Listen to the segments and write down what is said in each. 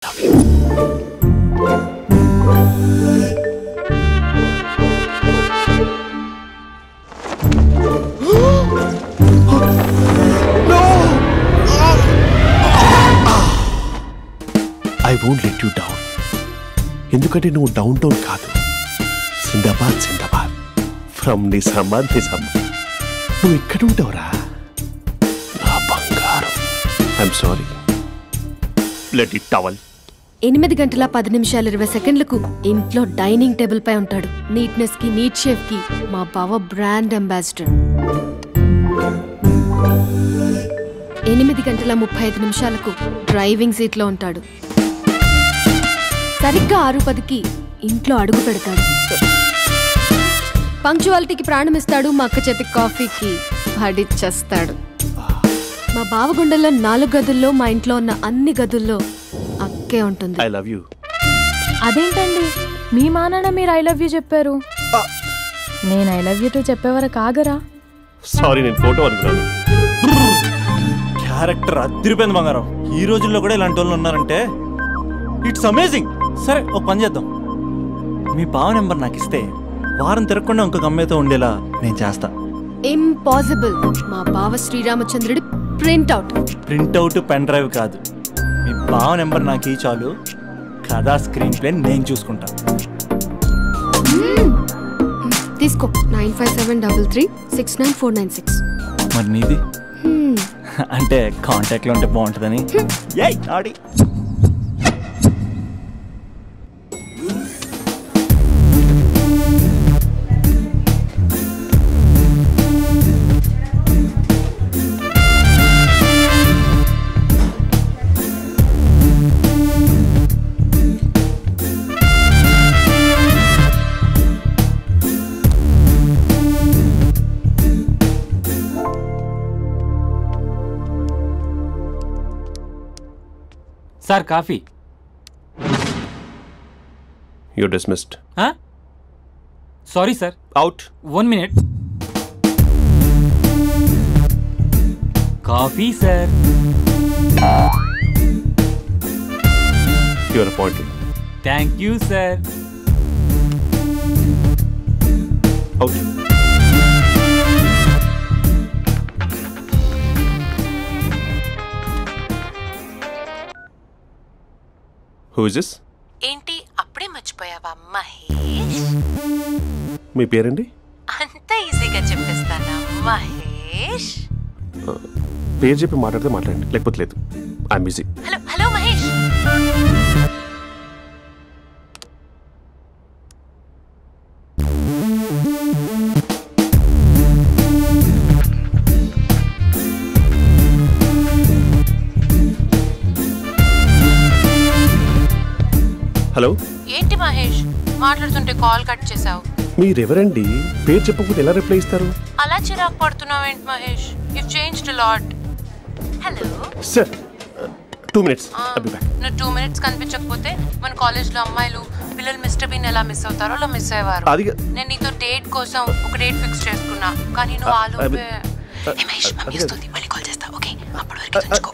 I won't let you down. ఎందుకంటే నువ్వు down town కాదు, జిందాబాద్ జిందాబాద్ ఫ్రమ్ నిజామాబాద్ నిజామాబాద్. నువ్వు ఇక్కడ ఉంటావురా నా బంగారం. I'm sorry. Let it towel. 8 గంటల 10 నిమిషాలు 20 సెకండ్లకు ఇంట్లో డైనింగ్ టేబుల్ పై ఉంటాడు. నీట్నెస్ కి నీట్ షెఫ్ కి మా బావ బ్రాండ్ అంబాసిడర్. 8 గంటల 35 నిమిషాలకు డ్రైవింగ్ సీట్ లో ఉంటాడు. సరిగ్గా 6:10కి ఇంట్లో అడుగు పెడతాడు. పంక్చువాలిటీకి ప్రాణం ఇస్తాడు. మా అక్క చేతి కాఫీకి పడిచ్చేస్తాడు. మా బావ గుండెల్లో 4 గదుల్లో మా ఇంట్లో ఉన్న అన్ని గదుల్లో అక్కే ఉంటుంది. I love you. అదేంటండి మీ మానాన్న మీరు ఐ లవ్ యూ చెప్పారు, నేను ఐ లవ్ యూ టు చెప్పేవరకు ఆగరా? సారీ, నేను ఫోటో అనుకున్నాను. క్యారెక్టర్ అదిరిపోయింది బంగారం. ఈ రోజుల్లో కూడా ఇలాంటి వాళ్ళు ఉన్నారంటే ఇట్స్ అమేజింగ్. సరే ఒక పని చేద్దాం, మీ బావ నెంబర్ నాకు ఇస్తే వారం తిరగకుండా ఇంకొక అమ్మాయితో ఉండేలా నేను చేస్తా. ఇంపాసిబుల్. మా బావ శ్రీరామచంద్రుడి ప్రింట్అవుట్ పెన్ డ్రైవ్ కాదు, మీ బావ నెంబర్ నాకు ఈ చాలు. కథా స్క్రీన్ ప్లే నేను చూసుకుంటా. తీసుకో. 9573369496. మరి నీది? అంటే కాంటాక్ట్లో ఉంటే బాగుంటుందని. ఆడి sir coffee. You're dismissed. Sorry sir. Out. 1 minute. Coffee sir. You are appointed. Thank you sir. Out. Who is this? ఏంటి అప్పుడే మర్చిపోయావా మహేష్? మీ పేరండి? అంత ఈజీగా చెప్పేస్తానా మహేష్? పేరు చెప్పి మాట్లాడితే మాట్లాడండి, లేకపోతే లేదు. I'm busy. Hello hello Mahesh. Hello. ఏంటి మహేష్ మాట్లాడుతుంటే కాల్ కట్ చేసావు? మీరెవరండి? పేరు చెప్పకపోతే ఎలా రిప్లై ఇస్తారు? అలా చిరాకు పడుతున్నావు ఏంటి Mahesh? You changed a lot. Hello sir, 2 minutes. నువ్వు 2 minutes కనిపించకపోతే మన కాలేజ్లో అమ్మాయిలు పిల్లలు మిస్టర్ బీన్ ఎలా మిస్ అవుతారో అలా మిస్ అయ్యేవారు. నేను నీతో డేట్ కోసం ఒక డేట్ ఫిక్స్ చేసుకున్నా, కానీ నువ్వు ఆలోపే. మహేష్ మమ్మీ వస్తుంది, మళ్ళీ కాల్ చేస్తా. ఓకే, అప్పటి వరకు ఉంచుకో.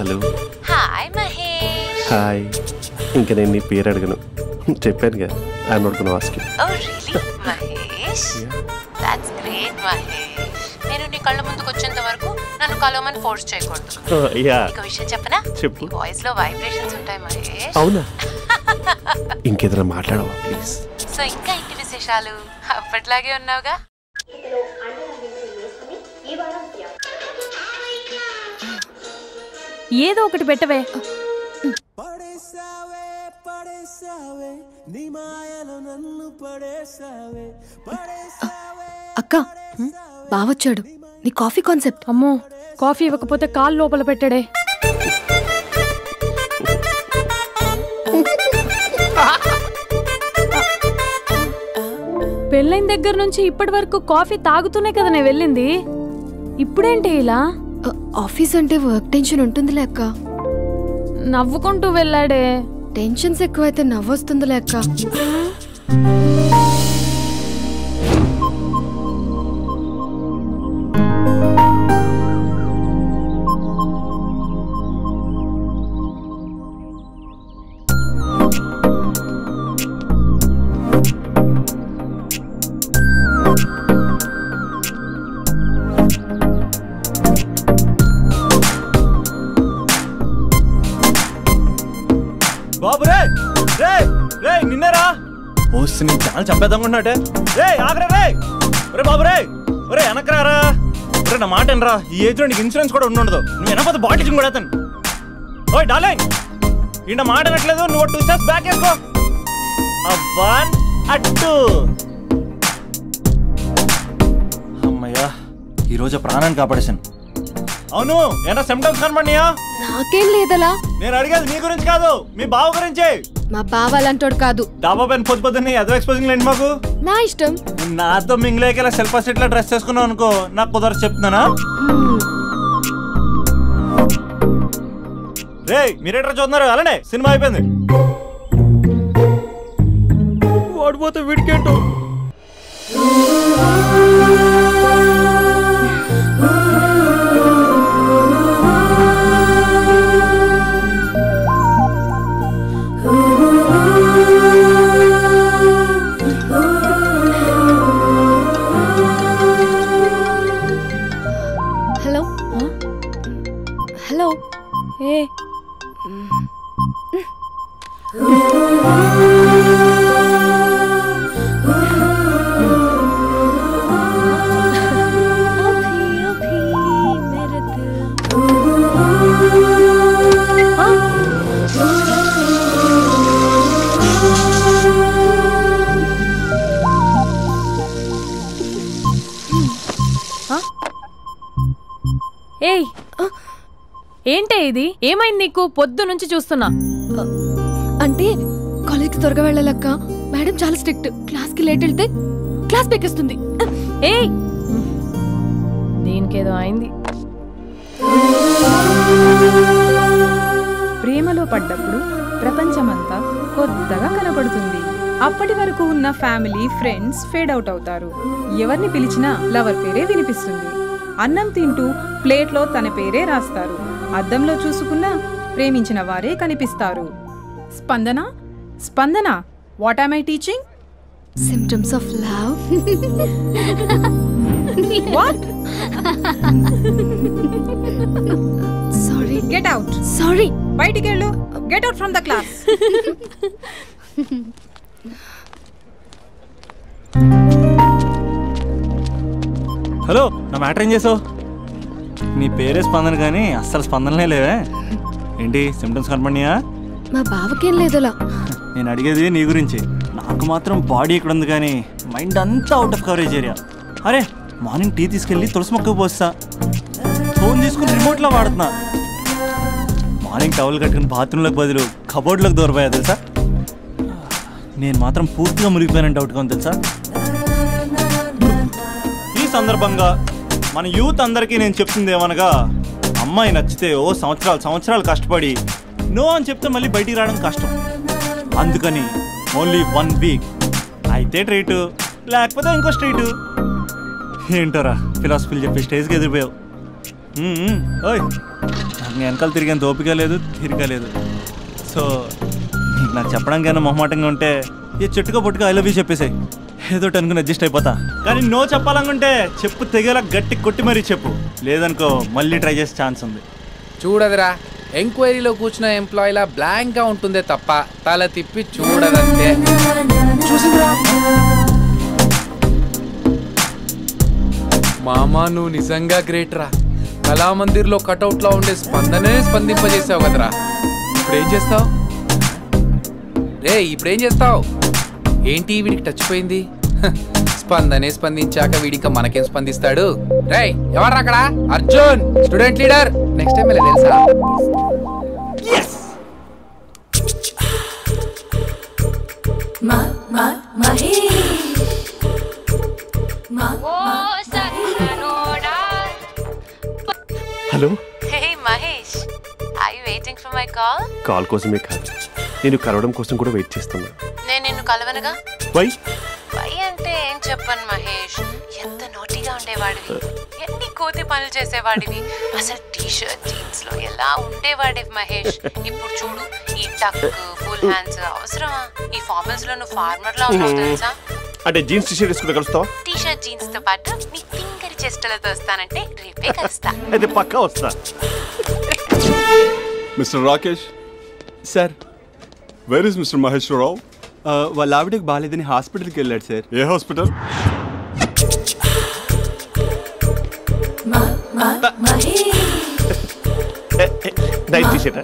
హలో. హాయ్ మహేష్. హాయ్. ఇంకా నేను నీ పేరు అడగను, చెప్పానుగా. I'm not gonna ask you. Oh really Mahesh? That's great Mahesh. నేను నీ కళ్ళ ముందుకు వచ్చేంత వరకు నన్ను కలవమని ఫోర్స్ చేయకూడదు. ఒక విషయం చెప్పనా? చెప్పు. వాయిస్ లో వైబ్రేషన్స్ ఉంటాయి మహేష్. అవునా? ఇంకేదైనా మాట్లాడవా ప్లీజ్? సో ఇంకా ఇంటి విశేషాలు అప్పట్లాగే ఉన్నావుగా? ఏదో ఒకటి పెట్టవే. అక్క, బావొచ్చాడు. నీ కాఫీ కాన్సెప్ట్. అమ్మో, కాఫీ ఇవ్వకపోతే కాలు లోపల పెట్టాడే. పెళ్ళైన దగ్గర నుంచి ఇప్పటి వరకు కాఫీ తాగుతూనే కదా నేను వెళ్ళింది. ఇప్పుడేంటి ఇలా? ఆఫీస్ అంటే వర్క్ టెన్షన్ ఉంటుందిలే అక్క. నవ్వుకుంటూ వెళ్ళాడే. టెన్షన్స్ ఎక్కువైతే నవ్వొస్తుందిలే అక్క. బాబు రే రే రే నిన్నరా ఓసి నేను చాలా చంపేద్దామనుకున్నాటే. రే ఆగరా రే. ఒరే బాబు రే. ఒరే వెనకరారా. ఒరే నా మాట అనరా. ఈ ఏజ్లో నీకు ఇన్సూరెన్స్ కూడా ఉండదు. నువ్వు వెనకపోతే బాటిల్ కూడా అతను. ఓయ్ డార్లింగ్ ఈ నా మాట అనట్లేదు. నువ్వు 2 స్టెప్స్ బ్యాక్ వేసుకో. 1 2. అమ్మయ్యా ఈరోజు ప్రాణాన్ని కాపాడేశాను. అవును ఏనా సిమ్టమ్స్ కనబడినాయా? నాకేం లేదలా. నేను అడిగేది నీ గురించి కాదు, మీ బావ గురించి. మా బావ అలాంటోడు కాదు. డాబా పైన పొద్దు పొద్దున్నే ఎదో ఎక్స్పోజింగ్ లేండి మాకు. నా ఇష్టం. నాతో మింగిలేక సెల్ఫ్ అసిట్ లా డ్రెస్ చేసుకున్నావు అనుకో నాకు కుదరదు చెప్తున్నానా. రే మీరేట్రా చూస్తున్నారు? అలానే సినిమా అయిపోయింది. ఓడిపోతే వీడికేంటో. Hello hello. ఏ ఏయ్ ఏంటే ఇది? ఏమైంది నీకు? పొద్దు నుంచి చూస్తున్నా. అంటే కాలేజ్కి త్వరగా వెళ్ళాలక్క. మేడం చాలా స్ట్రిక్ట్. క్లాస్కి లేట్ వెళ్తే క్లాస్ పెక్కేస్తుంది. ఏయ్ దీనికేదో అయింది. ప్రేమలో పడ్డప్పుడు ప్రపంచమంతా కొత్తగా కనపడుతుంది. అప్పటి వరకు ఉన్న ఫ్యామిలీ ఫ్రెండ్స్ ఫేడ్ అవుట్ అవుతారు. ఎవరిని పిలిచినా లవర్ పేరే వినిపిస్తుంది. అన్నం తింటూ ప్లేట్లో తన పేరే రాస్తారు. అద్దంలో చూసుకున్నా ప్రేమించిన వారే కనిపిస్తారు. Spandana Spandana, what am I teaching? Symptoms of love. What? Sorry. Get out. Sorry. బయటికి వెళ్ళు. Get out from the class. Hello నా మ్యాటర్ ఏం చేసావు? నీ పేరే స్పందన కానీ అస్సలు స్పందనలే లేవే. ఏంటి సిమ్టమ్స్ కనపడినాయా? మా బావకేం లేదులా. నేను అడిగేది నీ గురించి. నాకు మాత్రం బాడీ ఇక్కడ ఉంది కానీ మైండ్ అంతా అవుట్ ఆఫ్ కవరేజ్ ఏరియా. అరే మార్నింగ్ టీ తీసుకెళ్ళి తులసి మొక్కకు పోస్తా. ఫోన్ తీసుకుని రిమోట్లో వాడుతున్నా. మార్నింగ్ టవల్ కట్టుకుని బాత్రూంలోకి బదులు కబోర్డ్లోకి దూరపోయా తెలుసా. నేను మాత్రం పూర్తిగా మునిగిపోయానని డౌట్గా ఉంది తెలుసా. ఈ సందర్భంగా మన యూత్ అందరికీ నేను చెప్తుంది ఏమనగా, అమ్మాయి నచ్చితే ఓ సంవత్సరాలు కష్టపడి నో అని చెప్తే మళ్ళీ బయటికి రావడం కష్టం. అందుకని ఓన్లీ 1 వీక్ అయితే ట్రీటు, లేకపోతే ఇంకో స్ట్రీటు. ఏంటోరా ఫిలాసఫీలు చెప్పి స్టేజ్కి ఎదిరిపోయావు. ఓయ్ నాకు వెనకాల తిరిగేంత ఓపిక లేదు, తీరిక లేదు. సో నాకు చెప్పడానికైనా మొహమాటంగా ఉంటే ఏ చెట్టుగా పొట్టుగా ఐ లవ్ యూ చెప్పేసాయి. ఏదో అనుకుని అడ్జస్ట్ అయిపోతా. కానీ నో చెప్పాలనుకుంటే చెప్పు తెగేలా గట్టి కొట్టి మరీ చెప్పు. లేదనుకో మళ్ళీ ట్రై చేసే ఛాన్స్ ఉంది. చూడదురా, ఎంక్వైరీలో కూర్చున్న ఎంప్లాయీలా బ్లాంక్గా ఉంటుందే తప్ప తల తిప్పి చూడదంతే. చూసిందిరా మామా, నువ్వు నిజంగా గ్రేట్ రా. కళామందిర్లో కటౌట్లో ఉండే స్పందనే స్పందింపజేసావు కదరా. ఇప్పుడేం చేస్తావు రే? ఇప్పుడేం చేస్తావు? ఏంటి వీడికి టచ్ పోయింది? స్పందనే స్పందించాక వీడిక మనకేం స్పందిస్తాడు? రే ఎవరు అక్కడ? Arjun student leader. Next time ఇలా తెలుసా? Hello. Hey Mahesh, are you waiting for my call? Call కోసమే కాదు, నేను కలవడం కోసం కూడా వెయిట్ చేస్తున్నా. నేను నిన్ను కలవనుగా. వై అంటే ఏం చెప్పను మహేష్, ఎంత నోటిగా ఉండేవాడివి, ఎన్ని కోతి పనులు చేసేవాడివి, అసలు టీషర్ట్ జీన్స్ లో ఎలా ఉండేవాడివి మహేష్. ఇప్పుడు చూడు, ఈ టక్ ఫుల్ హ్యాండ్స్ అవసరమా? ఈ ఫార్మల్స్ లో నువ్వు ఫార్మర్ లా ఉన్నావు తెలుసా? అంటే జీన్స్ టీషర్ట్ వేసుకుంటే కలుస్తావా? టీషర్ట్ జీన్స్ తో పాటు నీ తింగరి చెస్టలతో వస్తానంటే రేపే కలుస్తా. అయితే పక్కా వస్తా. Mister Rakesh sir. Where is mister Maheshwararao? వాళ్ళ ఆవిడకి బాగాలేదని హాస్పిటల్కి వెళ్ళాడు సార్. ఏ హాస్పిటల్? Night t shirt.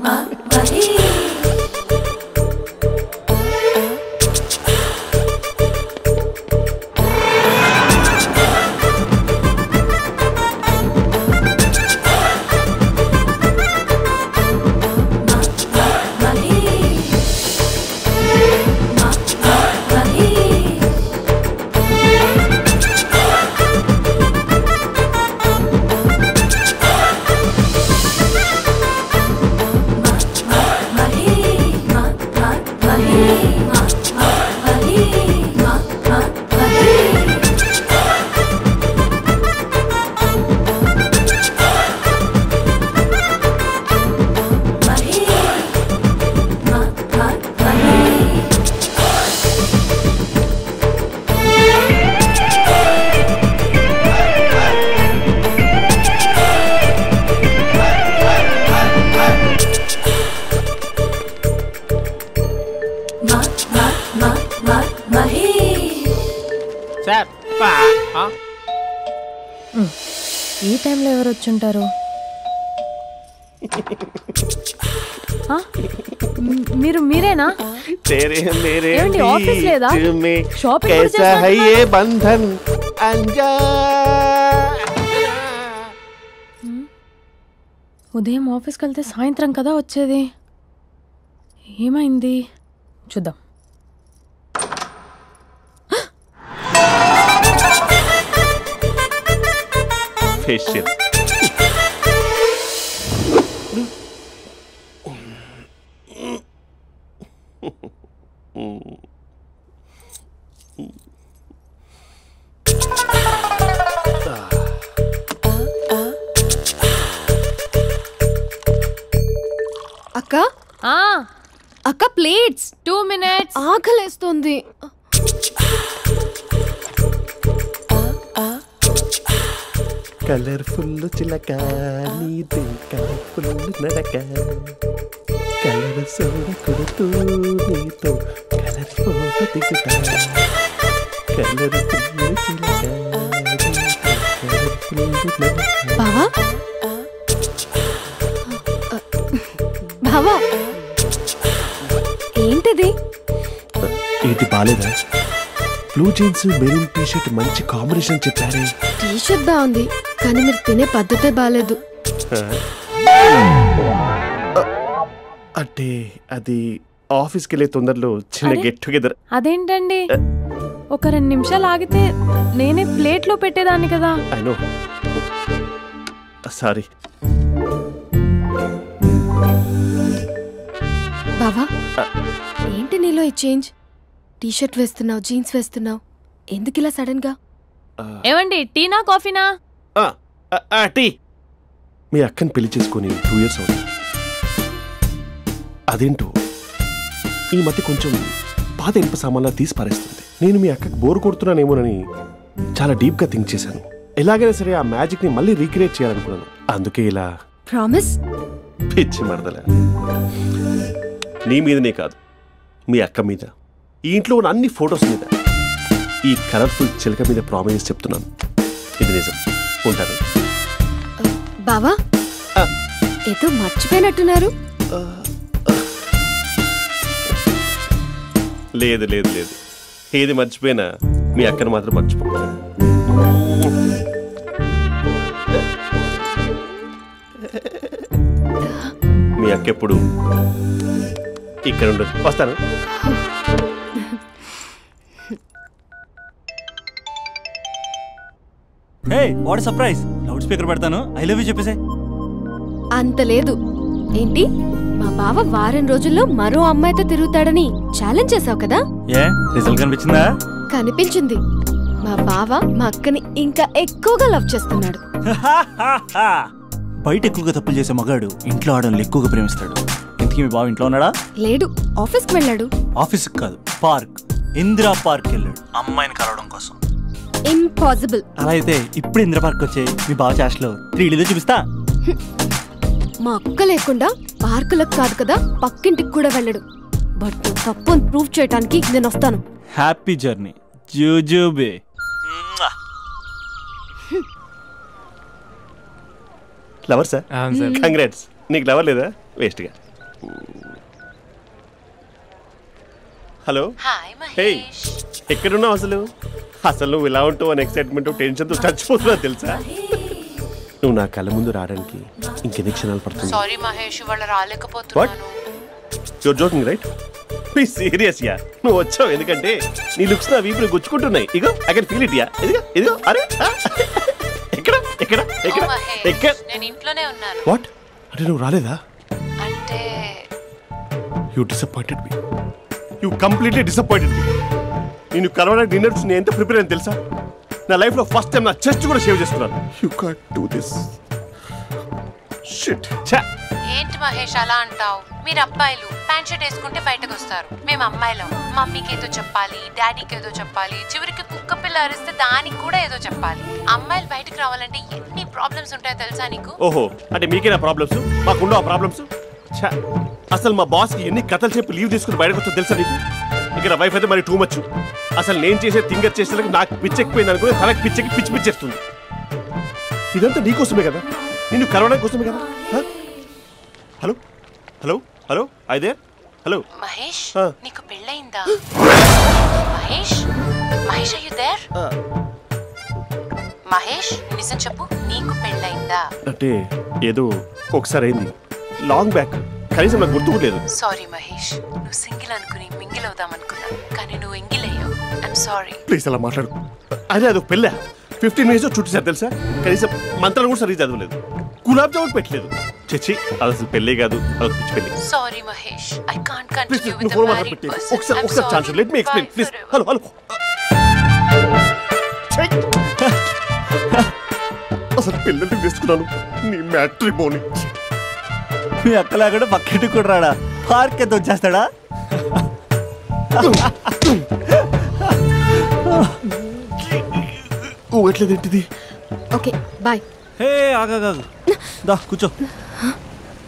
ఈ టైంలో ఎవరు వచ్చుంటారు? మీరేనా? ఏమండి, ఆఫీస్ లేదా? షాపింగ్ బంధన్ ఉదయం ఆఫీస్కి వెళ్తే సాయంత్రం కదా వచ్చేది. ఏమైంది చూద్దాం. ఫేషియల్. అక్క అక్క ప్లేట్స్. 2 minutes. ఆకలేస్తుంది. కలర్ఫుల్ చిలక నీదే కలర్ఫుల్ నడక కలర్ సోడ కొడుతూ నీతో కలర్ ఫోటో దిగుతా కలర్ఫుల్ చిలక బావా బావా ఏంటిది? ఏంటి బాలేదా? బ్లూ జీన్స్ మెరూన్ టీషర్ట్ మంచి కాంబినేషన్ చెప్పారే. టీషర్ట్ బాగుంది కానీ మీరు తినే పద్ధతే బాలేదు. అంటే అది ఆఫీస్కి వెళ్ళే తొందరలో చిన్న గెట్ టుగెదర్. అదేంటండి, ఒక 2 నిమిషాలు ఆగితే నేనే ప్లేట్లో పెట్టేదాన్ని కదా. I know, sorry. బావా ఏంటి నీలో ఈ చేంజ్? టీషర్ట్ వేస్తున్నావు, జీన్స్ వేస్తున్నావు, ఎందుకు ఇలా సడన్ గా? ఏమండి, టీనా కాఫీనా? టీ. మీ అక్కని పెళ్లి చేసుకుని 2 years అవుతుంది. అదేంటో ఈ మధ్య కొంచెం పాత ఇనుప సామాన్లా తీసి పారేస్తుంది. నేను మీ అక్కకి బోరు కొడుతున్నానేమోనని చాలా డీప్ గా థింక్ చేశాను. ఎలాగైనా సరే ఆ మ్యాజిక్ ని మళ్ళీ రీక్రియేట్ చేయాలనుకున్నాను. అందుకే ఇలా. ప్రామిస్? పిచ్చి మరదల, నీ మీదనే కాదు, మీ అక్క మీద, ఈ ఇంట్లో ఉన్న అన్ని ఫొటోస్ మీద, ఈ కలర్ఫుల్ చిలక మీద ప్రామిస్ చెప్తున్నాను. ఇది నిజం. ఉంటాను. బావా ఏదో మర్చిపోయినట్టున్నారు. లేదు లేదు లేదు, ఏది మర్చిపోయినా మీ అక్కను మాత్రం మర్చిపో. మీ అక్క ఎప్పుడు ఇక్కడ ఉండదు. వస్తాను. Hey what surprise, loud speaker పెడతాను, ఐ లవ్ యూ చెప్పేసే. అంత లేదు. ఏంటి, మా బావ వారం రోజుల్లో మరో అమ్మాయితో తిరుగుతాడని ఛాలెంజ్ చేసావు కదా? ఏ రిజల్ట్ కనిపించిందా? కనిపించింది. మా బావ మా అక్కని ఇంకా ఎక్కువగా లవ్ చేస్తున్నాడు. బయట ఎక్కువగా తప్పులు చేసే మగాడు ఇంట్లో ఆడవాళ్ళు ఎక్కువగా ప్రేమిస్తాడు. ఇంతకీ మీ బావ ఇంట్లో ఉన్నాడా? లేడు, ఆఫీస్కి వెళ్ళాడు. ఆఫీస్కి కాదు, పార్క్, ఇందిరా పార్క్ వెళ్ళాడు అమ్మాయిని కలవడం కోసం. ఇంపాసిబుల్. అలా అయితే ఇప్పుడు ఇందిరా పార్క్ వచ్చే మీ బావ చాష్లో 3Dలో చూపిస్తా. మా అక్క లేకుండా పార్కులకు కాదు కదా పక్కింటికి కూడా వెళ్ళడు. బట్ తప్పు అని ప్రూవ్ చేయడానికి నేను వస్తాను. హ్యాపీ జర్నీ జూజూబే. Lover sir, congrats. నీకు లవర్ లేదా? వేస్ట్గా. హలో, హే, ఎక్కడున్నావు అసలు? అసలు నువ్వు ఇలా ఉంటావు అని ఎక్సైట్మెంట్ టెన్షన్తో చచ్చిపోతున్నావు తెలుసా? నువ్వు నా కళ్ళ ముందు రావడానికి ఇంకెన్ని క్షణాలు పడుతుంది? సారీ మహేష్, వాళ్ళ రాలేకపోతున్నాను. You're joking right? Please serious యా. నువ్వు వచ్చావు ఎందుకంటే నీ లుక్స్ నా వీపుని గుచ్చుకుంటున్నాయి. ఇగో ఐ కెన్ ఫీల్ ఇట్ యా. ఇదిగో ఇదిగో. అరే ఎక్కడ ఎక్కడ ఎక్కడ ఎక్కడ? నేను ఇంట్లోనే ఉన్నాను. వాట్ అంటే నువ్వు రాలేదా? అంటే you disappointed me. You completely disappointed me. నేను కలవడానికి డిన్నర్స్ నేను ఎంత ప్రిపేర్ అని తెలుసా? నా లైఫ్ లో ఫస్ట్ టైం నా చెస్ట్ కూడా సేవ్ చేసుకున్నాను. You can't do this shit. ఏంటి మహేష్ అలా అంటావు? మీరు అబ్బాయిలు ప్యాంట్ షర్ట్ వేసుకుంటే బయటకు వస్తారు. మేము అమ్మాయిలం మమ్మీకి ఏదో చెప్పాలి, డాడీకి ఏదో చెప్పాలి, చివరికి కుక్క పిల్ల అరిస్తే దానికి కూడా ఏదో చెప్పాలి. అమ్మాయిలు బయటకు రావాలంటే ఎన్ని ప్రాబ్లమ్స్ ఉంటాయో తెలుసా నీకు? ఓహో, అంటే మీకేనా ప్రాబ్లమ్స్? మాకుండా ప్రాబ్లమ్స్? అసలు మా బాస్ కి ఎన్ని కథలు చెప్పి లీవ్ తీసుకుని బయటకు వచ్చా తెలుసా నీకు? ఇక్కడ వైఫ్ అయితే మరి టూ మచ్. అసలు నేను చేసే థింగర్ చేసేందుకు నాకు పిచ్చెక్కిపోయింది అనుకుని తనకి పిచ్చెక్కి పిచ్చి పిచ్చేస్తుంది. ఇదంతా నీకోసమే కదా, నిన్ను కలవడం కోసమే కదా. హలో హలో హలో అయితే హలో మహేష్, నీకు పెళ్ళయిందా? Mahesh, Mahesh are you there? Mahesh నిజం చెప్పు, నీకు పెళ్ళయిందా? అంటే ఏదో ఒకసారి అయింది, లాంగ్ బ్యాక్, కనీసం నాకు గుర్తుకులేదు. సారీ మహేష్, నువ్వు సింగిల్ అనుకుని మింగిల్ అవుదాం అనుకున్నా, కానీ నువ్వు ఎంగిల్ అయ్యావు. I'm sorry. ప్లీజ్ అలా మాట్లాడు. అదే అదొక పెళ్ళ 15 minutes చుట్టూ తెలుసా? కనీసం మంత్రాలు కూడా సరిగ్గా చదవలేదు, గులాబ్ జామున్ పెట్టలేదు. చచ్చి, అది అసలు పెళ్ళే కాదు, అదొక పిచ్చి పెళ్ళి. Sorry Mahesh, I can't continue with the married person. ఒకసారి chance let me explain please. Hello hello. అసలు పెళ్ళంటే తీసుకున్నాను నీ మ్యాట్రిమోనీ. మీ అక్కలా కూడా పక్కింటికి కూడా రాడా? పార్క్ ఎంత వచ్చేస్తాడా? ఎట్లేదేంటిది? Okay bye. హే ఆగా దా కూర్చో.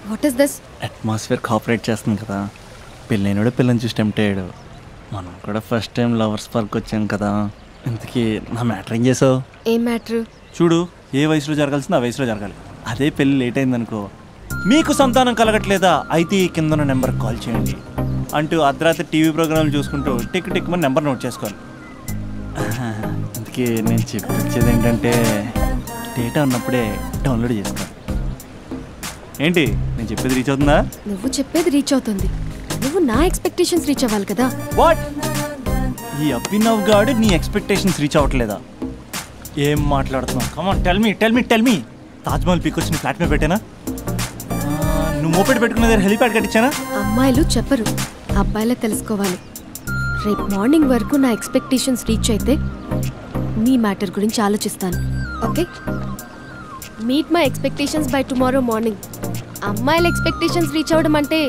What is this? Atmosphere cooperate చేస్తుంది కదా. పెళ్ళైనడు పిల్లని చూసి టెంప్ట్ అయ్యాడు. మనం కూడా ఫస్ట్ టైం లవర్స్ పార్క్ వచ్చాం కదా. ఇంతకీ నా మ్యాటర్ ఏం చేసావు? ఏం మ్యాటర్? చూడు, ఏ వయసులో జరగాల్సిందో ఆ వయసులో జరగాలి. అదే పెళ్ళి లేట్ అయిందనుకో, మీకు సంతానం కలగట్లేదా అయితే ఈ కింద నెంబర్ కాల్ చేయండి అంటూ అర్ధరాత్రి టీవీ ప్రోగ్రాంలు చూసుకుంటూ టిక్ టిక్ మన నెంబర్ నోట్ చేసుకోవాలి. అందుకే నేను చెప్పొచ్చేది ఏంటంటే డేటా ఉన్నప్పుడే డౌన్లోడ్ చేసుకోవాలి. ఏంటి నేను చెప్పేది రీచ్ అవుతుందా? నువ్వు చెప్పేది రీచ్ అవుతుంది, నువ్వు నా ఎక్స్పెక్టేషన్స్ రీచ్ అవ్వాలి కదా. వాట్? ఈ అభినవ్ గాడు నీ ఎక్స్పెక్టేషన్స్ రీచ్ అవ్వట్లేదా? ఏం మాట్లాడుతున్నావు? Come on tell me tell me tell me. Taj Mahal peak వచ్చి నీ ఫ్లాట్ మీద పెట్టానా? నువ్వు మోపెట్ పెట్టుకున్న దగ్గర హెలిప్యాడ్ కట్టించానా? అమ్మాయిలు చెప్పరు, అబ్బాయిలే తెలుసుకోవాలి. రేపు మార్నింగ్ వరకు నా ఎక్స్పెక్టేషన్స్ రీచ్ అయితే నీ మ్యాటర్ గురించి ఆలోచిస్తాను. Okay, meet my expectations by tomorrow morning. అమ్మాయిల ఎక్స్పెక్టేషన్స్ రీచ్ అవ్వడం అంటే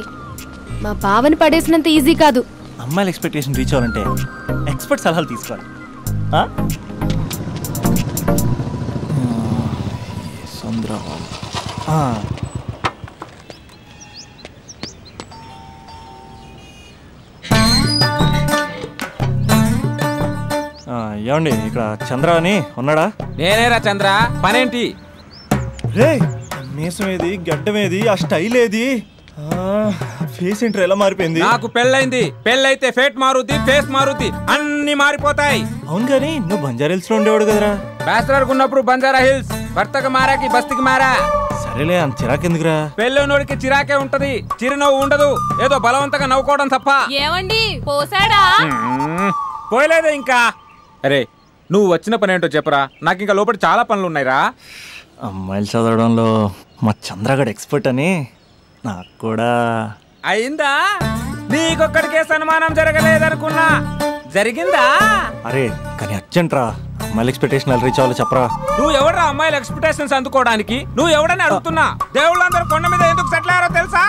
మా బావని పడేసినంత ఈజీ కాదు. అమ్మాయిల ఎక్స్పెక్టేషన్ రీచ్ అవ్వాలంటే ఎక్స్పర్ట్ సలహాలు తీసుకోవాలి. ఏమండి, ఇక్కడ చంద్ర అని ఉన్నాడా? నేనేరా చంద్ర, పనేంటి? రే, మీసం ఏది, గడ్డం ఏది, ఆ స్టైల్ ఏది, ఫేస్ ఏంట్రా ఎలా మారిపోయింది? నాకు పెళ్ళైంది, పెళ్ళైతే ఫేట్ మారుద్ది, ఫేస్ మారుద్ది, అన్ని మారిపోతాయి. అవును కానీ నువ్వు బంజారా హిల్స్ లో ఉండేవాడు కదరా? బ్యాచిలర్ ఉన్నప్పుడు బంజారా హిల్స్, భర్తకు మారాకి బస్తికి మారా. సరేలే, అంత చిరాకెందుకురా? పెళ్ళోనోడికి చిరాకే ఉంటది, చిరునవ్వు ఉండదు, ఏదో బలవంతంగా నవ్వుకోవడం తప్ప. ఏమండి పోసాడా? పోయలేదే ఇంకా. అరే నువ్వు వచ్చిన పని ఏంటో చెప్పరా, నాకు ఇంకా లోపల చాలా పనులు ఉన్నాయిరా. అమ్మాయిలు చదవడంలో మా చంద్రగడ్ ఎక్స్పర్ట్ అని నాకు కూడా అయిందా? నీకొక్కడికే సన్మానం జరగలేదనుకున్నా, జరిగిందా? అరే కానీ అర్జెంట్ రా, అమ్మాయిల ఎక్స్పెక్టేషన్ ఎలా రీచ్ అవ్వాలో చెప్పరా. నువ్వు ఎవడరా అమ్మాయిల ఎక్స్పెక్టేషన్స్ అందుకోవడానికి? నువ్వు ఎవడని అడుగుతున్నా. దేవుళ్ళందరూ కొండ మీద ఎందుకు సెటిల్ అయ్యారో తెలుసా?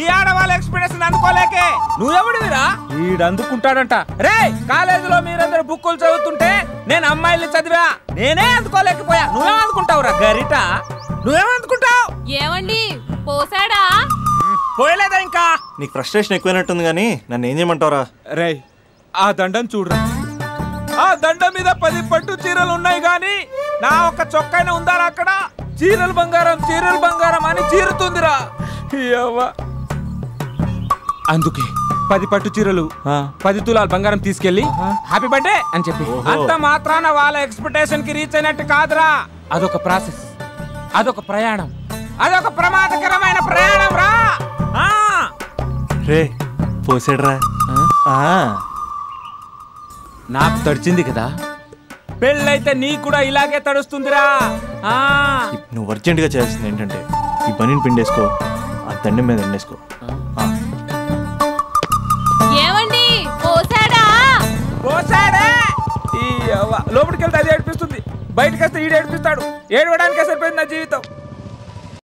ఈ ఆడవాళ్ళ ఎక్స్పెక్టేషన్ అందుకోలేకే. నువ్వెవడివిరా? ఈడు అందుకుంటాడంట. రే కాలేజీలో మీరందరూ బుక్కులు చదువుతుంటే నేను అమ్మాయిల్ని చదివా, నేనే అందుకోలేకపోయా. నువ్వేమనుకుంటావురా గరిట? నువ్వేమనుకుంటావు? ఏమండి పోసాడా? పోయలేదా ఇంకా? నీకు ఫ్రస్ట్రేషన్ ఎక్కువైనట్టుంది కానీ నన్ను ఏం చేయమంటావురా? రే ఆ దండం చూడరా, ఆ దండం మీద 10 పట్టు చీరలు ఉన్నాయి గాని నా ఒక్క చొక్కైనా ఉందారా అక్కడ? చీరలు బంగారం అని చీరుతుందిరా. అందుకే 10 పట్టు చీరలు 10 తులాలు బంగారం తీసుకెళ్లి హ్యాపీ బర్త్డే అని చెప్పి. అంత మాత్రాన వాళ్ళ ఎక్స్పెక్టేషన్ కి రీచ్ అయినట్టు కాదురా. అదొక ప్రాసెస్, అదొక ప్రయాణం, అదొక ప్రమాదకరమైన ప్రయాణం రా. రే పోసాడ్రా. నాకు తడిచింది కదా, పెళ్ళైతే నీ కూడా ఇలాగే తడుస్తుందిరా. నువ్వు అర్జెంటుగా చేయాల్సింది ఏంటంటే ఈ పనిని పిండేసుకో, ఆ దండం మీద ఎండేసుకో. ఏమండి పోసాడా? పోసాడే. లోపలికి వెళ్తే అది ఏడిపిస్తుంది, బయటకు వస్తే ఈడు ఏడిపిస్తాడు. ఏడవడానికే సరిపోయింది నా జీవితం.